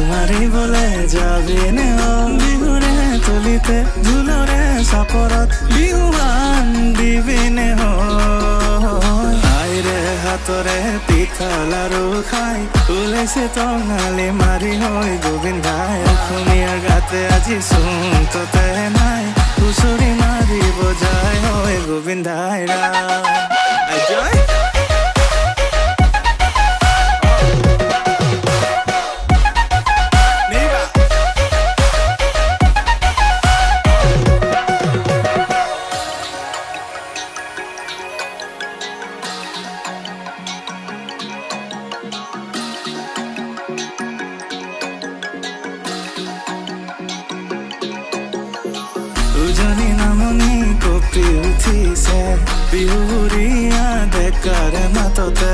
মাৰিবলে যাবি নে বিহুৰে তলিতে ঢোলৰে চাপৰত বিহুৱান দিবি নে আইৰে হাতৰে পিঠা লাৰু খাই ওলাইছে টঙালি মাৰি হৈ গোবিন্দাই অসমীয়াৰ গাতে আজি চোনততে নাই হুঁচৰি মাৰিব যায় হৈ গোবিন্দাই জয় উজনি নামনি কপি উঠিছে বিহুৰীয়া ডেকাৰ মাততে